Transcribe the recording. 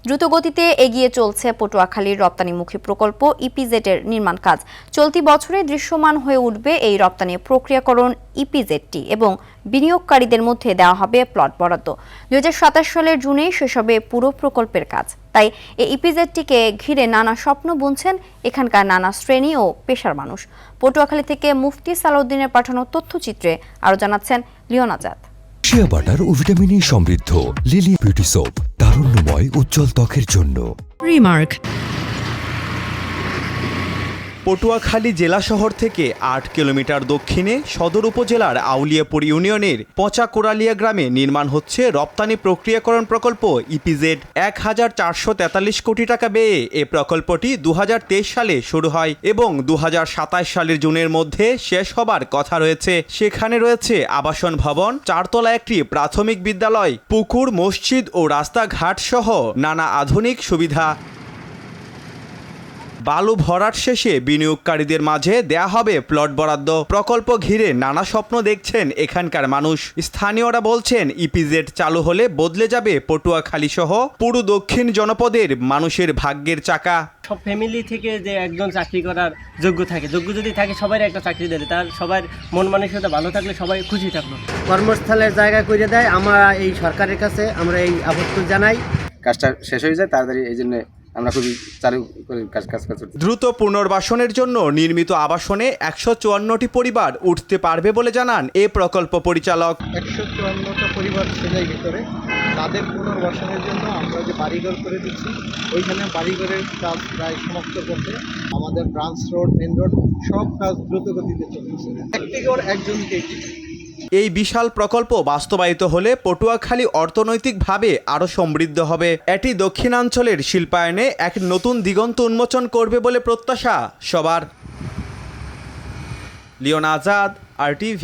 দ্রুতগতিতে এগিয়ে চলছে পটুয়াখালীর রপ্তানিমুখী প্রকল্প ইপিজেড-এর নির্মাণ কাজ। চলতি বছরে দৃশ্যমান হয়ে উঠবে এই রপ্তানি প্রক্রিয়াকরণ ইপিজেডটি এবং বিনিয়োগকারীদের মধ্যে দেওয়া হবে প্লট বরাদ্দ। 2027 সালের জুনেই শেষ হবে পুরো প্রকল্পের কাজ। তাই এই ইপিজেডটিকে ঘিরে নানা স্বপ্ন বুনছেন এখানকার নানা শ্রেণী ও পেশার মানুষ। পটুয়াখালী থেকে মুফতি সালাউদ্দিনের পাঠানো তথ্যচিত্রে আরও জানাচ্ছেন লিওন আজাদ। শিয়া বাটার ও ভিটামিনে সমৃদ্ধ লিলি বিউটি সোপ, তারুণ্যময় উজ্জ্বল ত্বকের জন্য। রিমার্ক। পটুয়াখালী জেলা শহর থেকে 8 কিলোমিটার দক্ষিণে সদর উপজেলার আউলিয়াপুর ইউনিয়নের পচাকোরালিয়া গ্রামে নির্মাণ হচ্ছে রপ্তানি প্রক্রিয়াকরণ প্রকল্প ইপিজেড। 1443 কোটি টাকা ব্যয়ে এ প্রকল্পটি 2023 সালে শুরু হয় এবং 2027 সালের জুনের মধ্যে শেষ হবার কথা রয়েছে। সেখানে রয়েছে আবাসন ভবন, 4 তলা একটি প্রাথমিক বিদ্যালয়, পুকুর, মসজিদ ও রাস্তাঘাট সহ নানা আধুনিক সুবিধা। বালু ভরাট শেষে বিনিয়োগকারীদের মাঝে দেয়া হবে প্লট বরাদ্দ। প্রকল্প ঘিরে নানা স্বপ্ন দেখছেন এখানকার মানুষ। স্থানীয়রা বলছেন ইপিজেড চালু হলে বদলে যাবে পটুয়াখালী সহ পুরো দক্ষিণ জনপদের মানুষের ভাগ্যের চাকা। সব ফ্যামিলি থেকে যে একজন চাকরি করার যোগ্য যদি থাকে সবাই একটা চাকরি দেবে, তার সবার মন মানসিকতা ভালো থাকলে সবাই খুশি থাকলো। কর্মস্থলের জায়গা করে দেয়। আমরা এই সরকারের কাছে আমরা এই আপত্তি জানাই, কাজটা শেষ হয়ে যায় তাড়াতাড়ি, এই জন্য আমরা খুবই চালু করে কাজ করছি। দ্রুত পুনর্বাসনের জন্য নির্মিত আবাসনে 154টি পরিবার উঠতে পারবে বলে জানান এ প্রকল্প পরিচালক। 154টা পরিবার ছেলের ভিতরে তাদের পুনর্বাসনের জন্য আমরা যে বাড়িঘর করে দিচ্ছি, ওইখানে বাড়িঘরের কাজ প্রায় সমাপ্ত করতে আমাদের ব্রাঞ্চ রোড, মেন রোড সব কাজ দ্রুত গতিতে চলতেছে। একটি ঘর একজনকে। এই বিশাল প্রকল্প বাস্তবায়িত হলে পটুয়াখালী অর্থনৈতিকভাবে আরও সমৃদ্ধ হবে। এটি দক্ষিণাঞ্চলের শিল্পায়নে এক নতুন দিগন্ত উন্মোচন করবে বলে প্রত্যাশা সবার। লিওন আজাদ, RTV।